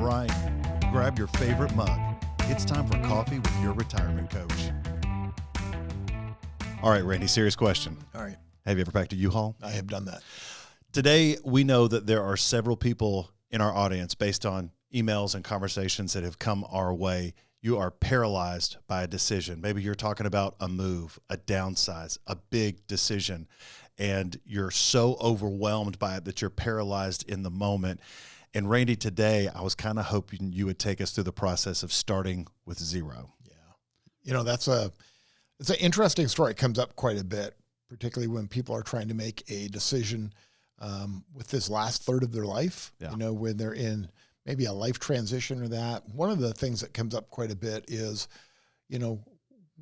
right, grab your favorite mug. It's time for coffee with your retirement coach. All right, Randy, serious question. All right. Have you ever packed a U-Haul? I have done that. Today, we know that there are several people in our audience, based on emails and conversations that have come our way. You are paralyzed by a decision. Maybe you're talking about a move, a downsize, a big decision, and you're so overwhelmed by it that you're paralyzed in the moment. And Randy, today, I was kind of hoping you would take us through the process of starting with zero. Yeah. You know, it's an interesting story. It comes up quite a bit, particularly when people are trying to make a decision with this last third of their life, you know, when they're in maybe a life transition or that. One of the things that comes up quite a bit is, you know,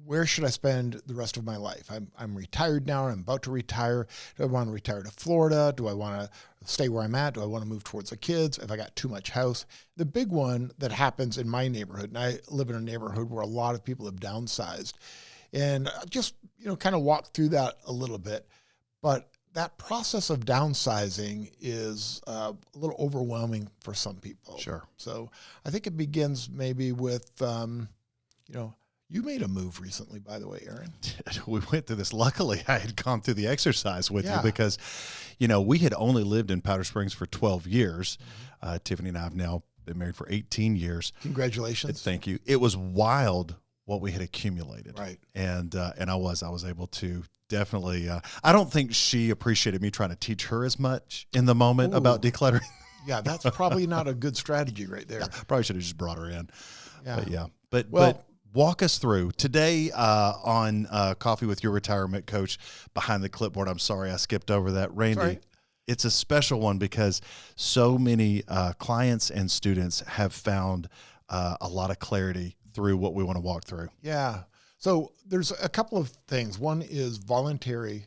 where should I spend the rest of my life? I'm retired now. I'm about to retire. Do I want to retire to Florida? Do I want to stay where I'm at? Do I want to move towards the kids? If I got too much house? The big one that happens in my neighborhood, and I live in a neighborhood where a lot of people have downsized, and just, you know, kind of walk through that a little bit. But that process of downsizing is a little overwhelming for some people. Sure. So I think it begins maybe with, you know, you made a move recently, by the way, Aaron. We went through this. Luckily, I had gone through the exercise with you because, you know, we had only lived in Powder Springs for 12 years. Tiffany and I have now been married for 18 years. Congratulations. Thank you. It was wild what we had accumulated. Right. And I was able to definitely, I don't think she appreciated me trying to teach her as much in the moment about decluttering. Yeah, that's probably not a good strategy right there. Yeah, probably should have just brought her in. Yeah. But walk us through today on Coffee with Your Retirement Coach behind the clipboard. I'm sorry I skipped over that. Randy, right. It's a special one because so many clients and students have found a lot of clarity through what we want to walk through. Yeah. So there's a couple of things. One is voluntary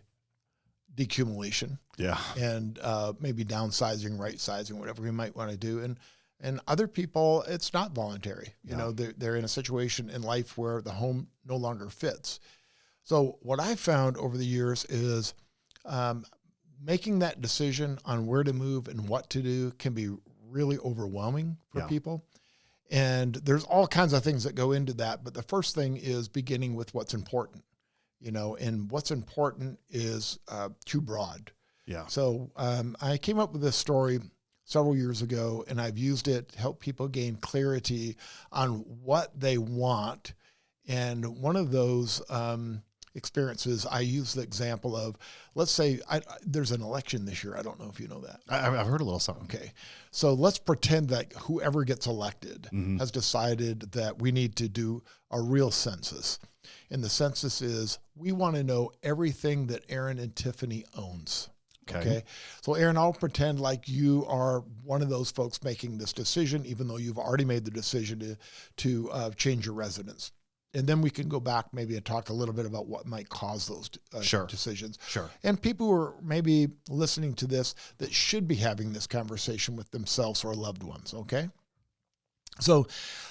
decumulation. Yeah. And maybe downsizing, right sizing, whatever we might want to do. And other people, it's not voluntary. You know, they're in a situation in life where the home no longer fits. So what I found over the years is making that decision on where to move and what to do can be really overwhelming for people. And there's all kinds of things that go into that. But the first thing is beginning with what's important, you know, and what's important is too broad. Yeah. So I came up with this story several years ago, and I've used it to help people gain clarity on what they want. And one of those experiences, I use the example of, let's say there's an election this year. I don't know if you know that. I've heard a little something. Okay. So let's pretend that whoever gets elected has decided that we need to do a real census. And the census is, we want to know everything that Aaron and Tiffany owns. Okay. So Aaron, I'll pretend like you are one of those folks making this decision, even though you've already made the decision to change your residence. And then we can go back maybe and talk a little bit about what might cause those decisions. Sure. And people who are maybe listening to this that should be having this conversation with themselves or loved ones. Okay. So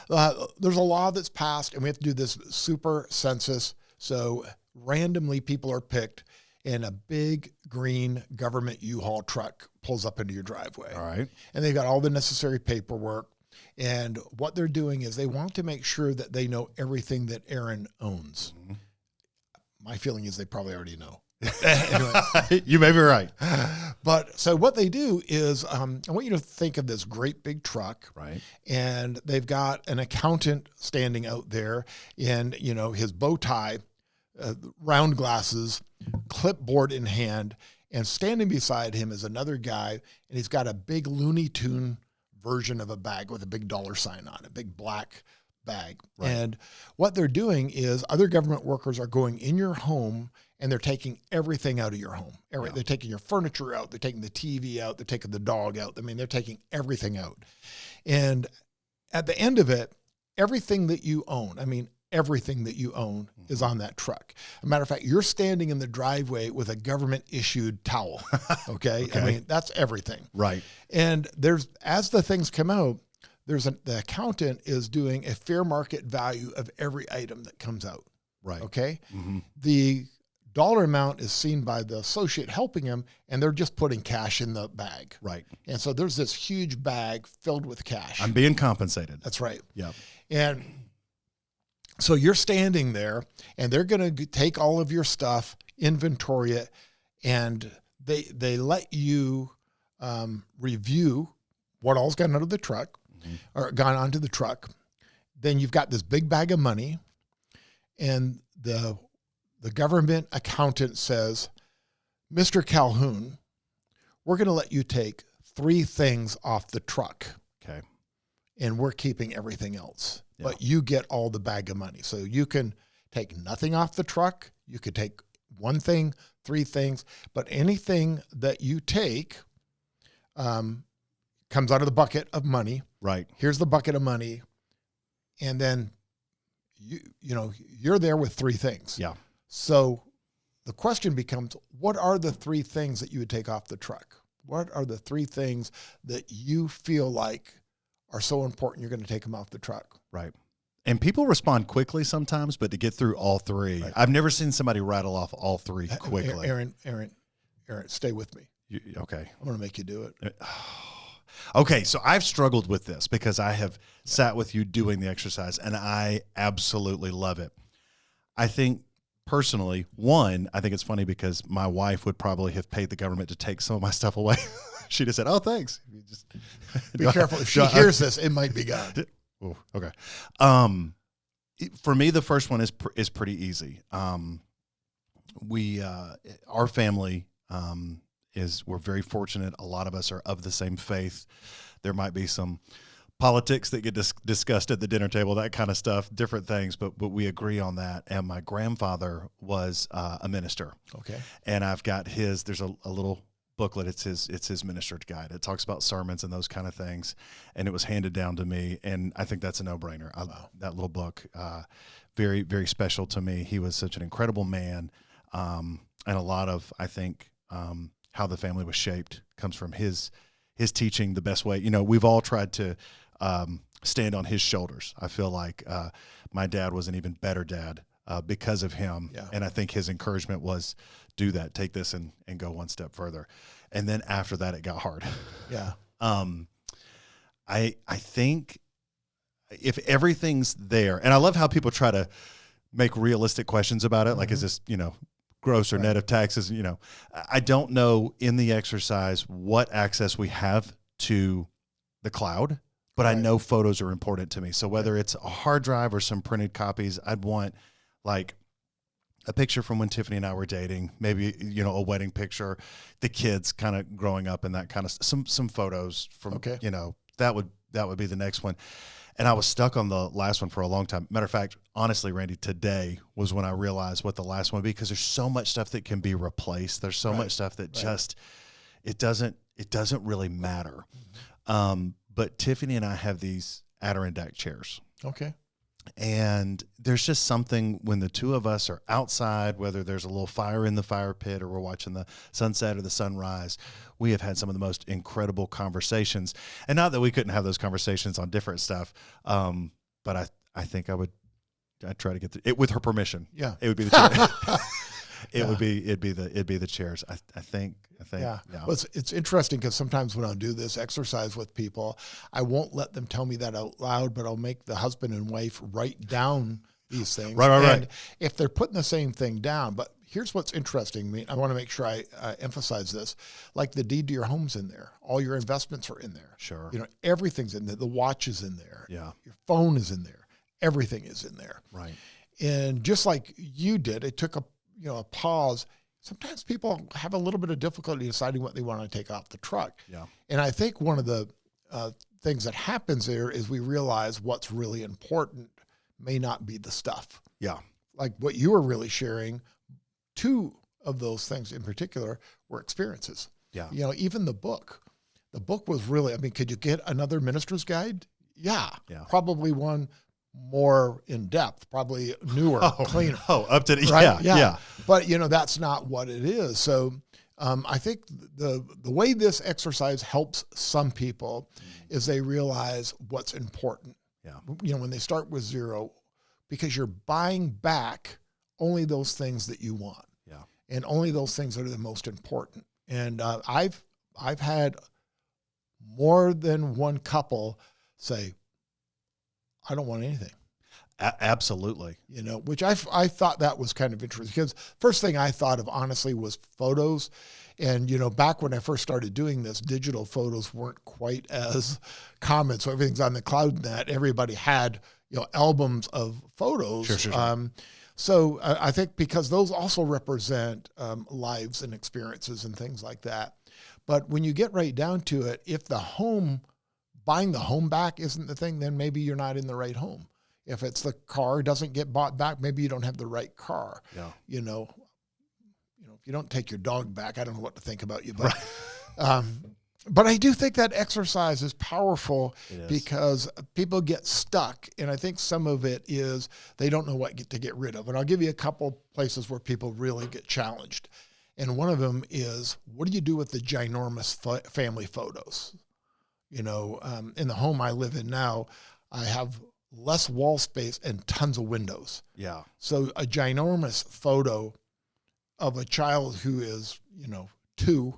there's a law that's passed, and we have to do this super census. So randomly people are picked, and a big green government U-Haul truck pulls up into your driveway. All right. And they've got all the necessary paperwork. And what they're doing is they want to make sure that they know everything that Aaron owns. Mm-hmm. My feeling is they probably already know. Anyway. You may be right. But so what they do is, I want you to think of this great big truck. Right. And they've got an accountant standing out there in, you know, his bow tie, round glasses, clipboard in hand, and standing beside him is another guy, and he's got a big Looney Tune version of a bag with a big dollar sign on it, a big black bag. Right. And what they're doing is other government workers are going in your home and they're taking everything out of your home. They're taking your furniture out. They're taking the TV out. They're taking the dog out. I mean, they're taking everything out. And at the end of it, everything that you own, everything that you own is on that truck. As a matter of fact, you're standing in the driveway with a government issued towel. Okay. I mean, that's everything. Right. And as the things come out, the accountant is doing a fair market value of every item that comes out. Right. Okay. Mm-hmm. The dollar amount is seen by the associate helping him, and they're just putting cash in the bag. Right. And so there's this huge bag filled with cash. I'm being compensated. That's right. Yeah. And so you're standing there, and they're going to take all of your stuff, inventory it, and they let you review what all's gone out of the truck or gone onto the truck. Then you've got this big bag of money, and the government accountant says, Mr. Calhoun, we're going to let you take 3 things off the truck. Okay. And we're keeping everything else. Yeah. But you get all the bag of money. So you can take nothing off the truck. You could take 1 thing, 3 things, but anything that you take comes out of the bucket of money. Right. Here's the bucket of money. And then you're there with 3 things. Yeah. So the question becomes, what are the 3 things that you would take off the truck? What are the 3 things that you feel like are so important you're going to take them off the truck? Right. And people respond quickly sometimes, but to get through all 3, right. I've never seen somebody rattle off all 3 quickly. Aaron, stay with me. Okay. I'm going to make you do it. Okay. So I've struggled with this because I have sat with you doing the exercise, and I absolutely love it. I think personally, I think it's funny because my wife would probably have paid the government to take some of my stuff away. She'd have said, "Oh, thanks." You just be careful. If she hears this, it might be gone. Oh, okay. For me, the first one is pretty easy. Our family we're very fortunate. A lot of us are of the same faith. There might be some politics that get discussed at the dinner table, that kind of stuff, different things, but we agree on that. And my grandfather was a minister. Okay. And I've got there's a little booklet. It's his minister's guide. It talks about sermons and those kind of things. And it was handed down to me. And I think that's a no-brainer. Wow. That little book, very, very special to me. He was such an incredible man. And a lot of, I think, how the family was shaped comes from his teaching the best way. We've all tried to stand on his shoulders. I feel like my dad was an even better dad because of him. Yeah. And I think his encouragement was, do that, take this and go one step further. And then after that, it got hard. Yeah. I think if everything's there, and I love how people try to make realistic questions about it. Mm-hmm. Like, is this, gross or net of taxes? I don't know in the exercise what access we have to the cloud, but I know photos are important to me. So whether it's a hard drive or some printed copies, I'd want like a picture from when Tiffany and I were dating, maybe, a wedding picture, the kids kind of growing up and that kind of some photos from, that would be the next one. And I was stuck on the last one for a long time. Matter of fact, honestly, Randy, today was when I realized what the last one would be, because there's so much stuff that can be replaced. There's so much stuff that just, it doesn't really matter. Mm-hmm. But Tiffany and I have these Adirondack chairs. Okay. And there's just something when the two of us are outside, whether there's a little fire in the fire pit or we're watching the sunset or the sunrise, we have had some of the most incredible conversations. And not that we couldn't have those conversations on different stuff, but I think I'd try to get it with her permission. Yeah, it would be the chair. It'd be the chairs. I think. Yeah. Well, it's interesting because sometimes when I do this exercise with people, I won't let them tell me that out loud, but I'll make the husband and wife write down these things. Right. If they're putting the same thing down, but here's what's interesting. I want to make sure I emphasize this. Like the deed to your home's in there. All your investments are in there. Sure. Everything's in there. The watch is in there. Yeah. Your phone is in there. Everything is in there. Right. And just like you did, it took a pause. Sometimes people have a little bit of difficulty deciding what they want to take off the truck. Yeah. And I think one of the things that happens there is we realize what's really important may not be the stuff. Yeah. Like what you were really sharing, 2 of those things in particular were experiences. Yeah. Even the book was really, could you get another minister's guide? Yeah. Probably one more in depth, probably newer, cleaner. Up to right? Yeah. But that's not what it is. So I think the way this exercise helps some people is they realize what's important. Yeah. When they start with 0, because you're buying back only those things that you want. Yeah. and only those things that are the most important. And I've had more than one couple say, I don't want anything. Absolutely. You know, which I thought that was kind of interesting, because first thing I thought of honestly was photos. And, you know, back when I first started doing this, digital photos weren't quite as common. So everything's on the cloud and that everybody had, you know, albums of photos. Sure. So I think because those also represent lives and experiences and things like that. But when you get right down to it, if buying the home back isn't the thing, then maybe you're not in the right home. If it's the car doesn't get bought back, maybe you don't have the right car. Yeah. You know, if you don't take your dog back, I don't know what to think about you, but, but I do think that exercise is powerful because people get stuck. And I think some of it is they don't know what to get rid of. And I'll give you a couple places where people really get challenged. And one of them is, what do you do with the ginormous family photos? You know, in the home I live in now, I have less wall space and tons of windows. Yeah. So a ginormous photo of a child who is, you know, 2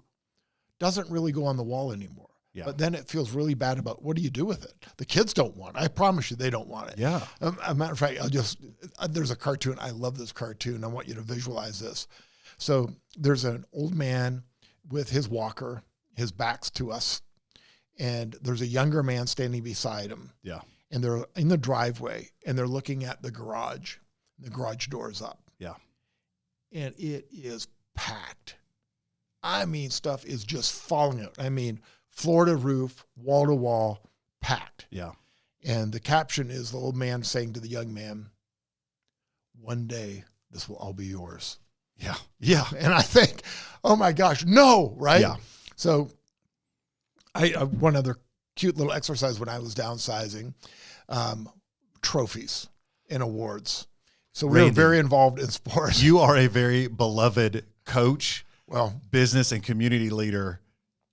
doesn't really go on the wall anymore. Yeah. But then it feels really bad about what do you do with it? The kids don't want it. I promise you they don't want it. Yeah. A matter of fact, there's a cartoon. I love this cartoon. I want you to visualize this. So there's an old man with his walker, his back's to us, and there's a younger man standing beside him. Yeah. And they're in the driveway and they're looking at the garage. The garage door's up. Yeah. And it is packed. I mean, stuff is just falling out. I mean, floor to roof, wall to wall, packed. Yeah. And the caption is the old man saying to the young man, one day this will all be yours. Yeah. Yeah. And I think, oh my gosh, no, right? Yeah. So one other cute little exercise when I was downsizing, trophies and awards. So we were very involved in sports. You are a very beloved coach, well, business and community leader.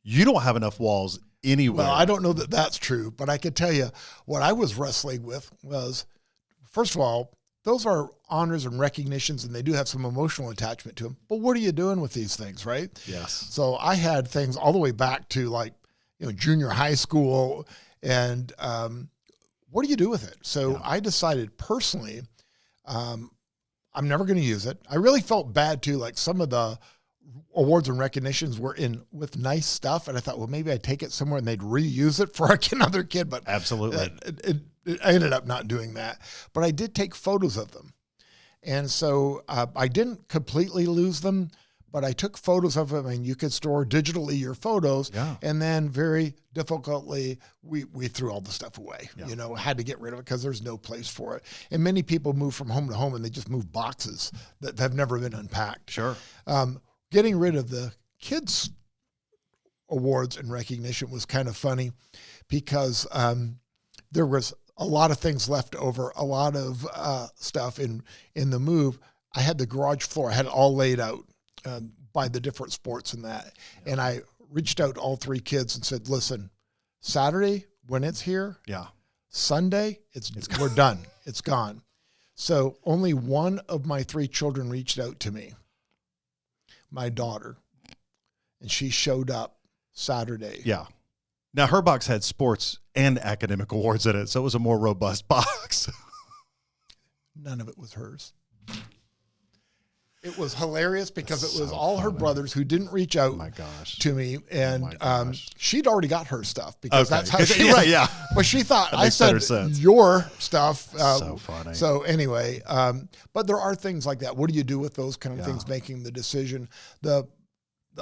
You don't have enough walls anywhere. Well, I don't know that that's true, but I could tell you what I was wrestling with was, first of all, those are honors and recognitions, and they do have some emotional attachment to them. But what are you doing with these things, right? Yes. So I had things all the way back to like, you know, junior high school, and what do you do with it? So I decided personally, I'm never going to use it. I really felt bad too. Like some of the awards and recognitions were in with nice stuff, and I thought, well, maybe I'd take it somewhere and they'd reuse it for another kid. But absolutely, I ended up not doing that. But I did take photos of them, and so I didn't completely lose them. But I took photos of them, and you could store digitally your photos. Yeah. And then very difficultly, we threw all the stuff away, Yeah. Had to get rid of it because there's no place for it. And many people move from home to home and they just move boxes that have never been unpacked. Sure. Getting rid of the kids' awards and recognition was kind of funny because there was a lot of things left over, a lot of stuff in the move. I had the garage floor. I had it all laid out. By the different sports and that. Yeah. And I reached out to all 3 kids and said, listen, Saturday when it's here, Sunday, we're done. It's gone. So only one of my 3 children reached out to me, my daughter, and she showed up Saturday. Yeah. Now her box had sports and academic awards in it, so it was a more robust box. None of it was hers. It was hilarious because it was all her brothers who didn't reach out to me. And she'd already got her stuff because that's how she right, yeah. But she thought I said your stuff. So funny. So anyway, but there are things like that. What do you do with those kind of things, making the decision? The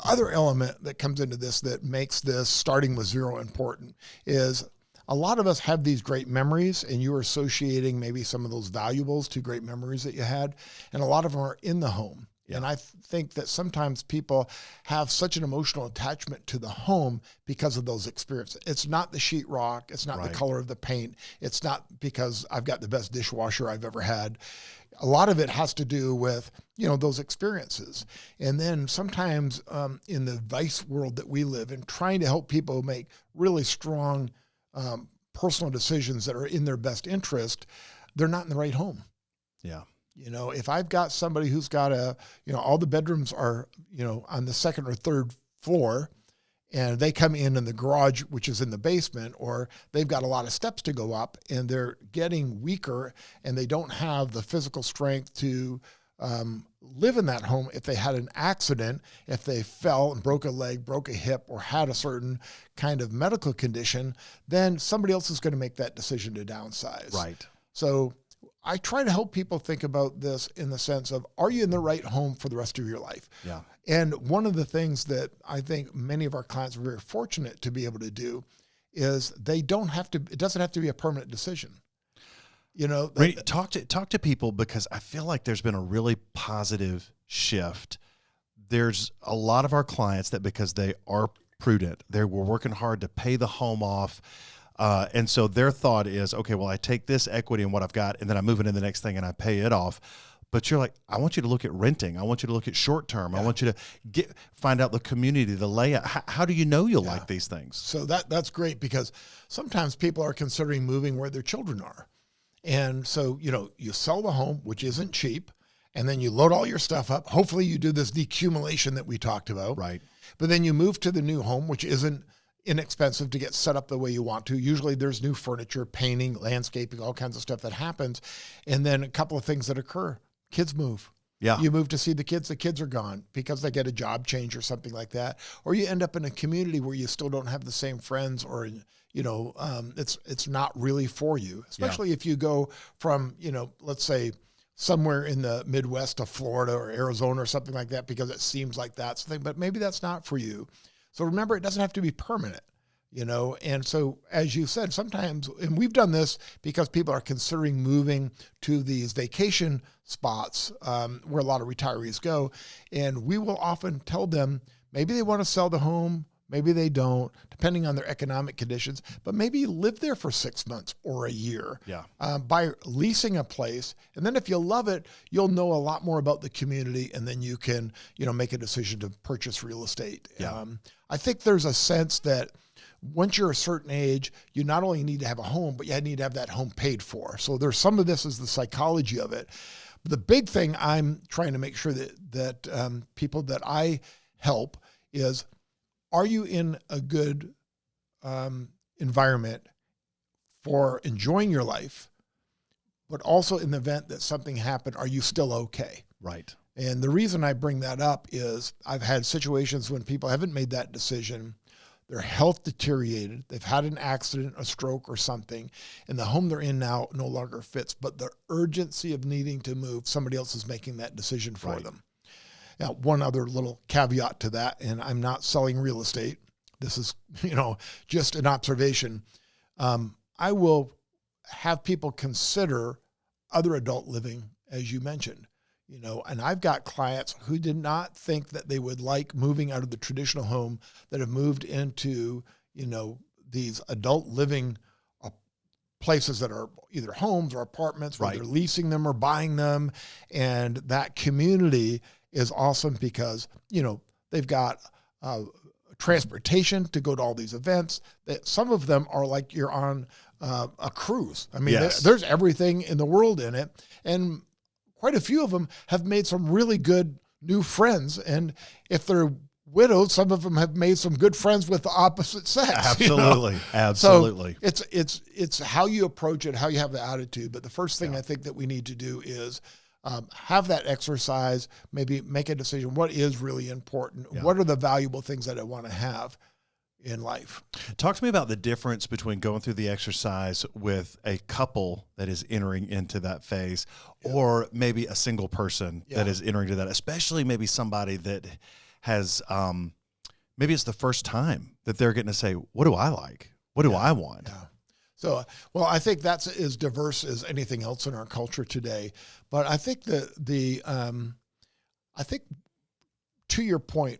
other element that comes into this that makes this starting with 0 important is a lot of us have these great memories, and you're associating maybe some of those valuables to great memories that you had, and a lot of them are in the home. Yeah. And I think that sometimes people have such an emotional attachment to the home because of those experiences. It's not the sheetrock. It's not the color of the paint. It's not because I've got the best dishwasher I've ever had. A lot of it has to do with, those experiences. And then sometimes in the advice world that we live in, trying to help people make really strong personal decisions that are in their best interest, they're not in the right home. Yeah. If I've got somebody who's got all the bedrooms are, on the second or third floor, and they come in the garage, which is in the basement, or they've got a lot of steps to go up and they're getting weaker and they don't have the physical strength to live in that home. If they had an accident, if they fell and broke a leg, broke a hip, or had a certain kind of medical condition, then somebody else is going to make that decision to downsize. Right. So I try to help people think about this in the sense of, are you in the right home for the rest of your life? Yeah. And one of the things that I think many of our clients are very fortunate to be able to do is it doesn't have to be a permanent decision. Talk to people, because I feel like there's been a really positive shift. There's a lot of our clients that, because they are prudent, they were working hard to pay the home off. And so their thought is, okay, well, I take this equity and what I've got, and then I move it in the next thing and I pay it off. But you're like, I want you to look at renting. I want you to look at short term. Yeah. I want you to find out the community, the layout. How do you know you'll like these things? So that's great, because sometimes people are considering moving where their children are. And so, you sell the home, which isn't cheap, and then you load all your stuff up. Hopefully you do this decumulation that we talked about. Right. But then you move to the new home, which isn't inexpensive to get set up the way you want to. Usually there's new furniture, painting, landscaping, all kinds of stuff that happens. And then a couple of things that occur. Kids move. Yeah. You move to see the kids are gone because they get a job change or something like that. Or you end up in a community where you still don't have the same friends, or, it's not really for you, especially if you go from, let's say somewhere in the Midwest to Florida or Arizona or something like that, because it seems like that's the thing, but maybe that's not for you. So remember, it doesn't have to be permanent. And so, as you said, sometimes, and we've done this because people are considering moving to these vacation spots where a lot of retirees go. And we will often tell them, maybe they want to sell the home, maybe they don't, depending on their economic conditions, but maybe live there for 6 months or a year by leasing a place. And then if you love it, you'll know a lot more about the community, and then you can, make a decision to purchase real estate. Yeah. I think there's a sense that once you're a certain age, you not only need to have a home, but you need to have that home paid for. So there's some of this is the psychology of it. But the big thing I'm trying to make sure that people that I help is, are you in a good environment for enjoying your life, but also in the event that something happened, are you still okay? Right. And the reason I bring that up is I've had situations when people haven't made that decision. Their health deteriorated. They've had an accident, a stroke or something, and the home they're in now no longer fits. But the urgency of needing to move, somebody else is making that decision for them. Now, one other little caveat to that, and I'm not selling real estate. This is, just an observation. I will have people consider other adult living, as you mentioned. And I've got clients who did not think that they would like moving out of the traditional home, that have moved into, these adult living places that are either homes or apartments where they're leasing them or buying them. And that community is awesome because, they've got transportation to go to all these events. Some of them are like you're on a cruise. I mean, there's everything in the world in it. And quite a few of them have made some really good new friends. And if they're widowed, some of them have made some good friends with the opposite sex. Absolutely. Absolutely. So it's how you approach it, how you have the attitude. But the first thing I think that we need to do is have that exercise, maybe make a decision. What is really important? Yeah. What are the valuable things that I want to have in life? Talk to me about the difference between going through the exercise with a couple that is entering into that phase, or maybe a single person that is entering into that, especially maybe somebody that has, maybe it's the first time that they're getting to say, what do I like? What do I want? Yeah. So, well, I think that's as diverse as anything else in our culture today. But I think I think to your point,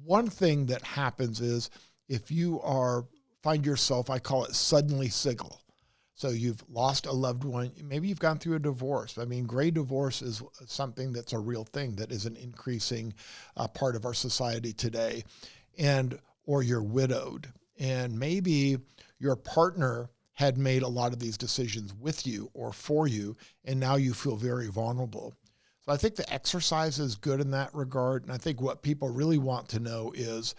one thing that happens is if you find yourself, I call it suddenly single. So you've lost a loved one. Maybe you've gone through a divorce. I mean, gray divorce is something that's a real thing that is an increasing part of our society today. Or you're widowed. And maybe your partner had made a lot of these decisions with you or for you, and now you feel very vulnerable. So I think the exercise is good in that regard. And I think what people really want to know is,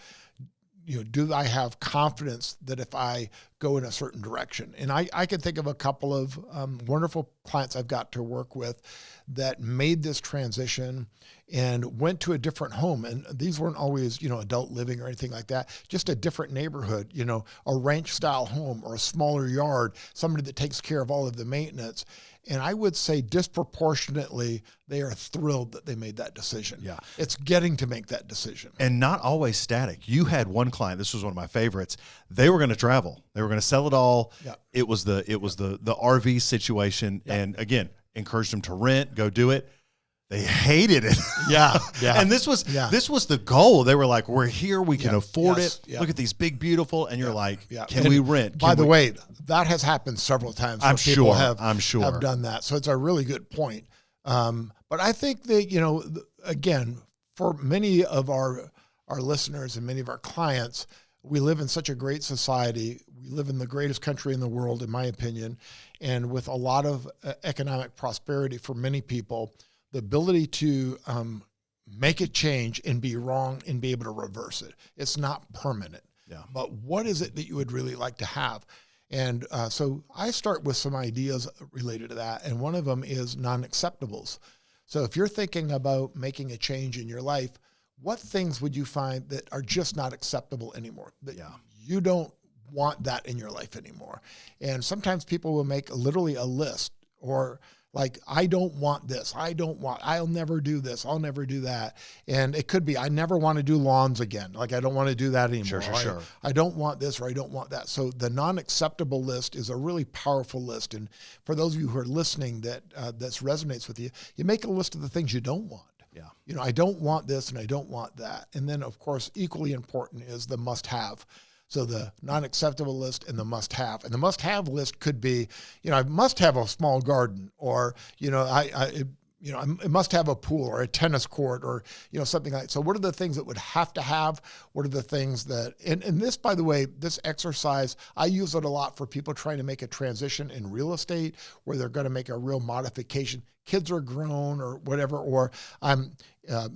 do I have confidence that if I go in a certain direction? And I can think of a couple of wonderful clients I've got to work with that made this transition and went to a different home. And these weren't always, adult living or anything like that, just a different neighborhood, a ranch style home or a smaller yard, somebody that takes care of all of the maintenance. And I would say disproportionately, they are thrilled that they made that decision. Yeah. It's getting to make that decision. And not always static. You had one client, this was one of my favorites. They were going to travel. They were going to sell it all. Yeah. It was the RV situation. Yeah. And again, encouraged them to rent, go do it. They hated it. Yeah. Yeah. And this was the goal. They were like, we're here, we can afford it. Yeah. Look at these big, beautiful. And you're like, can we rent? By the way, that has happened several times. I'm people sure. have done that. So it's a really good point. But I think that, again, for many of our listeners and many of our clients, we live in such a great society. We live in the greatest country in the world, in my opinion, and with a lot of economic prosperity for many people. The ability to make a change and be wrong and be able to reverse it. It's not permanent. Yeah. But what is it that you would really like to have? And so I start with some ideas related to that. And one of them is non-acceptables. So if you're thinking about making a change in your life, what things would you find that are just not acceptable anymore? That you don't want that in your life anymore. And sometimes people will make literally a list, or like, I don't want this. I'll never do this. I'll never do that. And it could be, I never want to do lawns again. Like, I don't want to do that anymore. Sure. I don't want this, or I don't want that. So the non-acceptable list is a really powerful list. And for those of you who are listening that resonates with you, you make a list of the things you don't want. Yeah. I don't want this and I don't want that. And then, of course, equally important is the must-have. So the non-acceptable list and the must-have. And the must-have list could be, I must have a small garden, or, I must have a pool or a tennis court, or, something like that. So what are the things that would have to have? What are the things that, and this, by the way, this exercise, I use it a lot for people trying to make a transition in real estate where they're going to make a real modification. Kids are grown or whatever, or I'm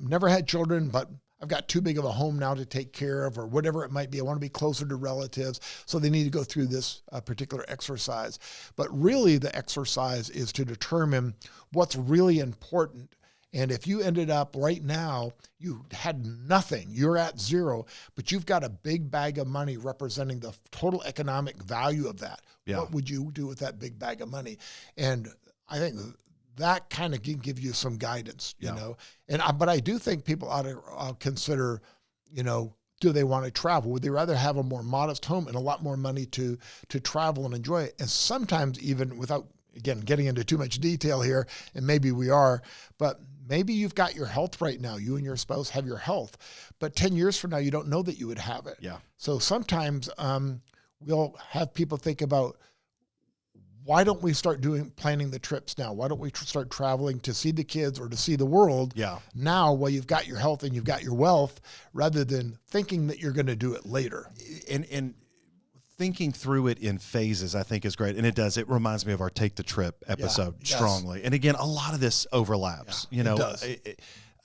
never had children, but I've got too big of a home now to take care of, or whatever it might be. I want to be closer to relatives. So they need to go through this particular exercise. But really the exercise is to determine what's really important. And if you ended up right now, you had nothing, you're at zero, but you've got a big bag of money representing the total economic value of that. Yeah. What would you do with that big bag of money? And I think that kind of can give you some guidance, you know. And but I do think people ought to consider, do they want to travel? Would they rather have a more modest home and a lot more money to travel and enjoy it? And sometimes even without, again, getting into too much detail here, and maybe we are, but maybe you've got your health right now. You and your spouse have your health, but 10 years from now, you don't know that you would have it. Yeah. So sometimes we'll have people think about, why don't we start planning the trips now? Why don't we start traveling to see the kids or to see the world now while you've got your health and you've got your wealth, rather than thinking that you're going to do it later? And thinking through it in phases, I think, is great. And it does. It reminds me of our Take the Trip episode strongly. And again, a lot of this overlaps. It does.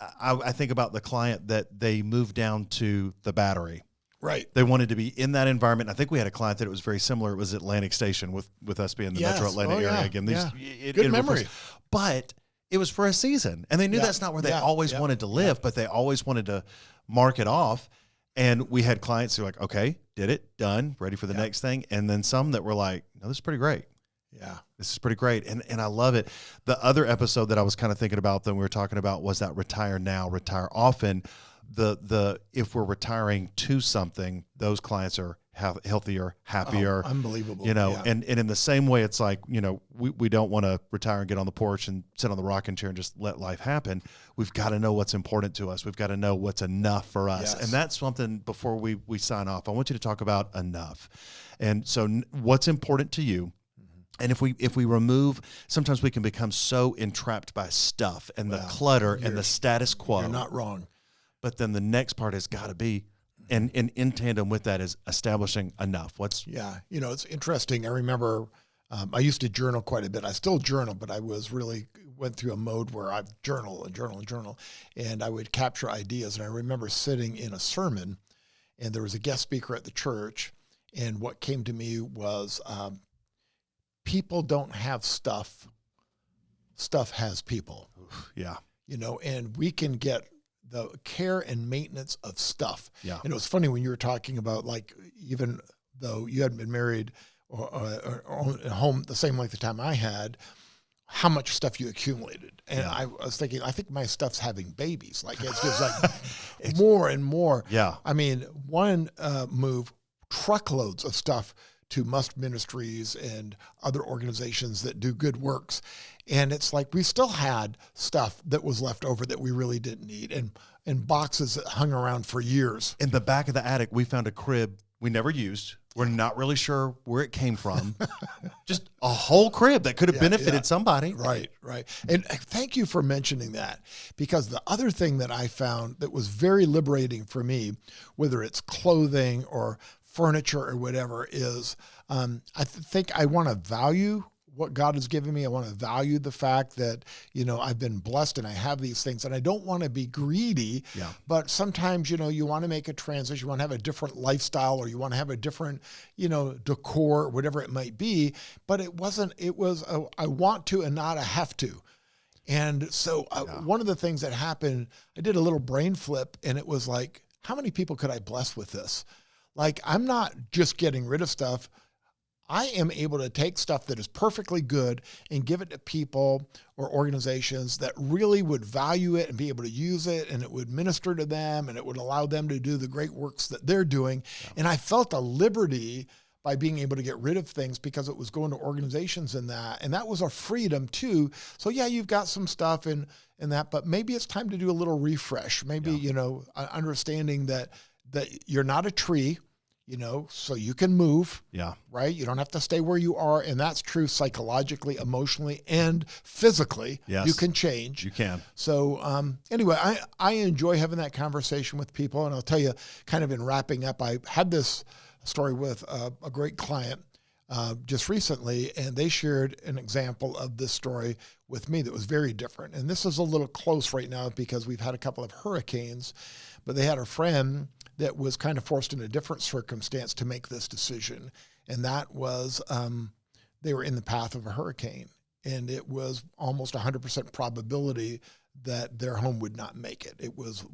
I think about the client that they moved down to the Battery. Right. They wanted to be in that environment. I think we had a client that it was very similar. It was Atlantic Station with us being the metro Atlanta area. Again, good memory. But it was for a season. And they knew that's not where they always wanted to live, but they always wanted to mark it off. And we had clients who were like, okay, did it, done, ready for the next thing. And then some that were like, no, this is pretty great. Yeah. This is pretty great. And I love it. The other episode that I was kind of thinking about that we were talking about was that retire now, retire often. The if we're retiring to something, those clients are healthier, happier. Unbelievable. And in the same way, it's like, we don't want to retire and get on the porch and sit on the rocking chair and just let life happen. We've got to know what's important to us. We've got to know what's enough for us. And that's something, before we sign off, I want you to talk about enough. And so what's important to you. And if we remove, sometimes we can become so entrapped by stuff and the clutter and the status quo. You're not wrong. But then the next part has got to be And in tandem with that is establishing enough. Yeah. It's interesting. I remember I used to journal quite a bit. I still journal, but I went through a mode where I've journal, and I would capture ideas. And I remember sitting in a sermon, and there was a guest speaker at the church. And what came to me was people don't have stuff. Stuff has people. Yeah. And we can get the care and maintenance of stuff. Yeah. And it was funny when you were talking about, like, even though you hadn't been married or at home the same length of time I had, how much stuff you accumulated. And yeah. I was thinking, I think my stuff's having babies. Like, it's just like more and more. Yeah. I mean, one move, truckloads of stuff to Must Ministries and other organizations that do good works. And it's like we still had stuff that was left over that we really didn't need, and boxes that hung around for years. In the back of the attic, we found a crib we never used. We're not really sure where it came from. Just a whole crib that could have benefited somebody. Right. And thank you for mentioning that, because the other thing that I found that was very liberating for me, whether it's clothing or furniture or whatever, is I think I want to value what God has given me. I want to value the fact that, I've been blessed and I have these things, and I don't want to be greedy, but sometimes, you want to make a transition, you want to have a different lifestyle, or you want to have a different, decor, whatever it might be. But it was I want to and not a have to. And so one of the things that happened, I did a little brain flip, and it was like, how many people could I bless with this? Like, I'm not just getting rid of stuff. I am able to take stuff that is perfectly good and give it to people or organizations that really would value it and be able to use it, and it would minister to them, and it would allow them to do the great works that they're doing. Yeah. And I felt a liberty by being able to get rid of things because it was going to organizations and that was a freedom too. So yeah, you've got some stuff in that, but maybe it's time to do a little refresh. Maybe, understanding that you're not a tree, so you can move, right? You don't have to stay where you are. And that's true psychologically, emotionally, and physically. Yes. You can change. You can. So anyway, I enjoy having that conversation with people. And I'll tell you, kind of in wrapping up, I had this story with a great client just recently, and they shared an example of this story with me that was very different. And this is a little close right now because we've had a couple of hurricanes, but they had a friend that was kind of forced in a different circumstance to make this decision. And that was they were in the path of a hurricane, and it was almost 100% probability that their home would not make it. It was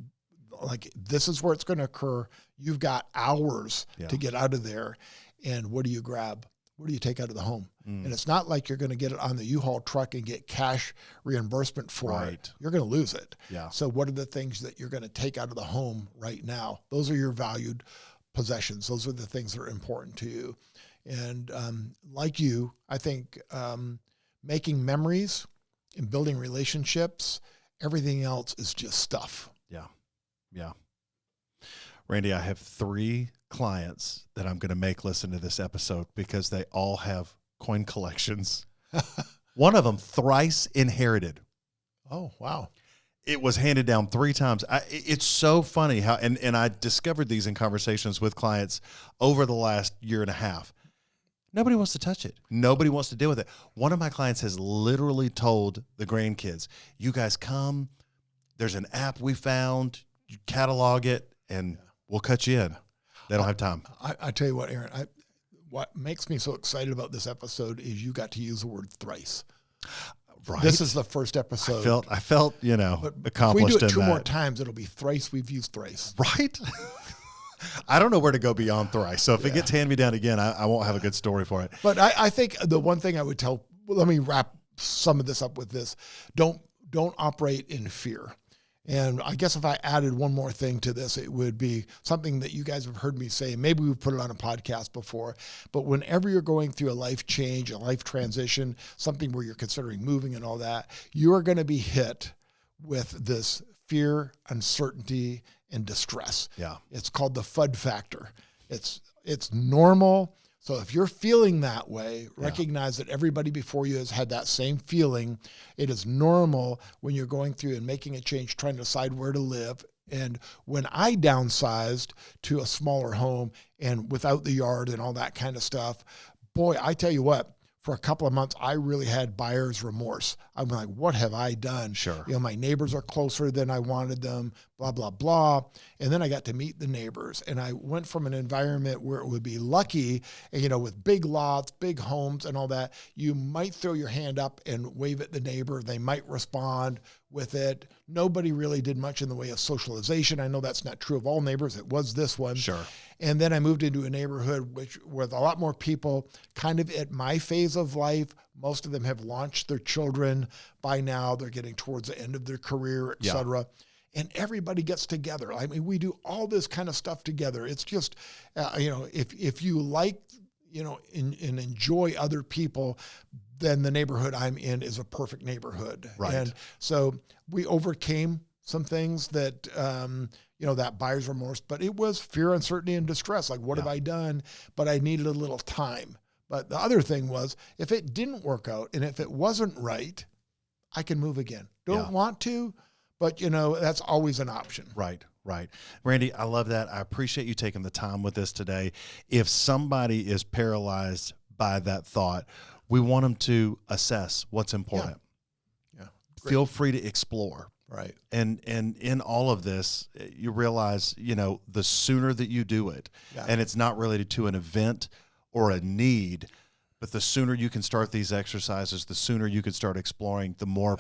like, this is where it's going to occur. You've got hours to get out of there. And what do you grab? What do you take out of the home? And it's not like you're going to get it on the U-Haul truck and get cash reimbursement for it. You're going to lose it. Yeah. So what are the things that you're going to take out of the home right now? Those are your valued possessions. Those are the things that are important to you. And like you, I think making memories and building relationships, everything else is just stuff. Yeah. Randy, I have 3 clients that I'm going to make listen to this episode because they all have coin collections. One of them thrice inherited. Oh, wow. It was handed down 3 times. It's so funny how, and I discovered these in conversations with clients over the last year and a half. Nobody wants to touch it. Nobody wants to deal with it. One of my clients has literally told the grandkids, you guys come, there's an app we found, you catalog it, and we'll cut you in. They don't have time. I tell you what, Aaron, what makes me so excited about this episode is you got to use the word thrice. Right. This is the first episode. I felt, accomplished. If we do it 2 more times, it'll be thrice we've used thrice. Right. I don't know where to go beyond thrice. So if it gets handed me down again, I won't have a good story for it. But I think the one thing I would let me wrap some of this up with this. Don't operate in fear. And I guess if I added one more thing to this, it would be something that you guys have heard me say. Maybe we've put it on a podcast before, but whenever you're going through a life change, a life transition, something where you're considering moving and all that, you are going to be hit with this fear, uncertainty, and distress. Yeah. It's called the FUD factor. It's normal. So if you're feeling that way, recognize that everybody before you has had that same feeling. It is normal when you're going through and making a change, trying to decide where to live. And when I downsized to a smaller home and without the yard and all that kind of stuff, boy, I tell you what, for a couple of months, I really had buyer's remorse. I'm like, what have I done? Sure. My neighbors are closer than I wanted them, blah, blah, blah. And then I got to meet the neighbors. And I went from an environment where it would be lucky, with big lots, big homes and all that. You might throw your hand up and wave at the neighbor. They might respond with it. Nobody really did much in the way of socialization. I know that's not true of all neighbors. It was this one. Sure. And then I moved into a neighborhood with a lot more people kind of at my phase of life. Most of them have launched their children by now. They're getting towards the end of their career, et cetera. And everybody gets together. I mean, we do all this kind of stuff together. It's just, if you like, and enjoy other people, then the neighborhood I'm in is a perfect neighborhood. Right. And so we overcame some things that, that buyer's remorse, but it was fear, uncertainty, and distress. Like, what have I done? But I needed a little time. But the other thing was, if it didn't work out and if it wasn't right, I can move again. Don't want to, but that's always an option. Right. Randy, I love that. I appreciate you taking the time with us today. If somebody is paralyzed by that thought, we want them to assess what's important. Yeah. Feel free to explore. Right. And in all of this, you realize, the sooner that you do it, and it's not related to an event or a need, but the sooner you can start these exercises, the sooner you can start exploring, the more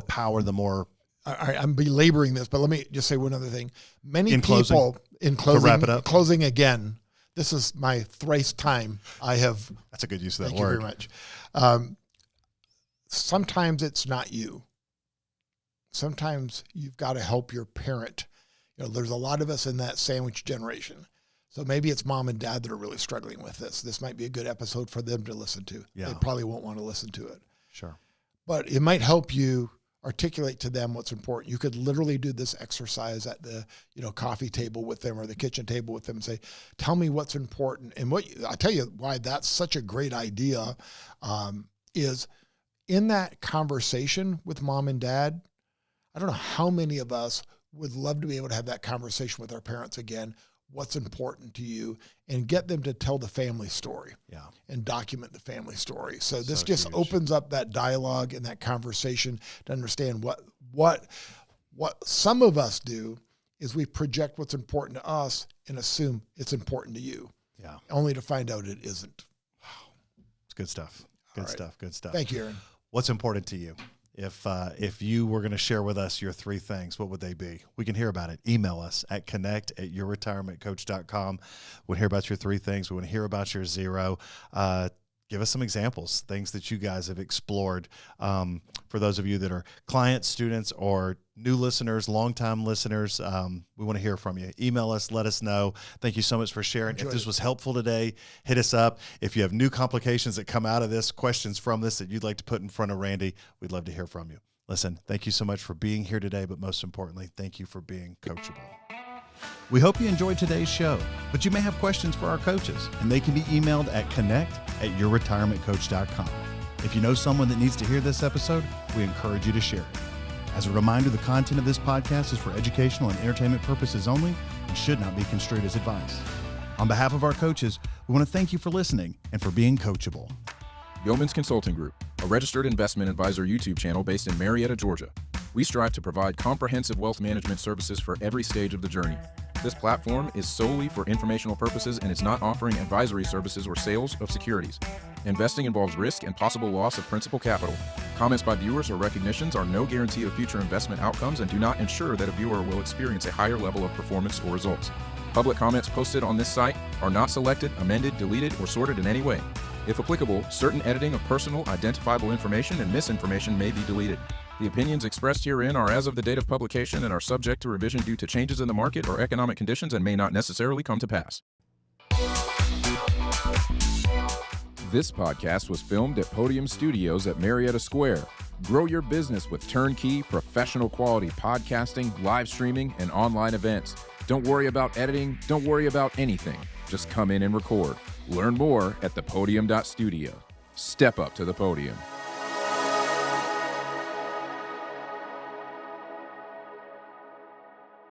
power, the more. I'm belaboring this, but let me just say one other thing. Many people, in closing, to wrap it up. Closing again, this is my thrice time I have. That's a good use of that thank word. Thank you very much. Sometimes it's not you. Sometimes you've got to help your parent. There's a lot of us in that sandwich generation. So maybe it's mom and dad that are really struggling with this. This might be a good episode for them to listen to. Yeah. They probably won't want to listen to it. Sure. But it might help you articulate to them what's important. You could literally do this exercise at the, coffee table with them or the kitchen table with them and say, tell me what's important. And I'll tell you why that's such a great idea is in that conversation with mom and dad, I don't know how many of us would love to be able to have that conversation with our parents again. What's important to you, and get them to tell the family story and document the family story. So this just opens up that dialogue and that conversation to understand what some of us do is we project what's important to us and assume it's important to you. Yeah. Only to find out it isn't. Wow. It's good stuff. Good stuff. Thank you, Aaron. What's important to you? If you were going to share with us your 3 things, what would they be? We can hear about it. Email us at connect@yourretirementcoach.com. We'll hear about your 3 things. We want to hear about your 0. Give us some examples, things that you guys have explored. For those of you that are clients, students, or new listeners, longtime listeners, we want to hear from you. Email us, let us know. Thank you so much for sharing. If this was helpful today, hit us up. If you have new complications that come out of this, questions from this that you'd like to put in front of Randy, we'd love to hear from you. Listen, thank you so much for being here today, but most importantly, thank you for being coachable. We hope you enjoyed today's show, but you may have questions for our coaches, and they can be emailed at connect@yourretirementcoach.com. If you know someone that needs to hear this episode, we encourage you to share it. As a reminder, the content of this podcast is for educational and entertainment purposes only and should not be construed as advice. On behalf of our coaches, we want to thank you for listening and for being coachable. Yeoman's Consulting Group, a registered investment advisor YouTube channel based in Marietta, Georgia. We strive to provide comprehensive wealth management services for every stage of the journey. This platform is solely for informational purposes and is not offering advisory services or sales of securities. Investing involves risk and possible loss of principal capital. Comments by viewers or recognitions are no guarantee of future investment outcomes and do not ensure that a viewer will experience a higher level of performance or results. Public comments posted on this site are not selected, amended, deleted, or sorted in any way. If applicable, certain editing of personal, identifiable information and misinformation may be deleted. The opinions expressed herein are as of the date of publication and are subject to revision due to changes in the market or economic conditions and may not necessarily come to pass. This podcast was filmed at Podium Studios at Marietta Square. Grow your business with turnkey, professional quality podcasting, live streaming, and online events. Don't worry about editing. Don't worry about anything. Just come in and record. Learn more at thepodium.studio. Step up to the podium.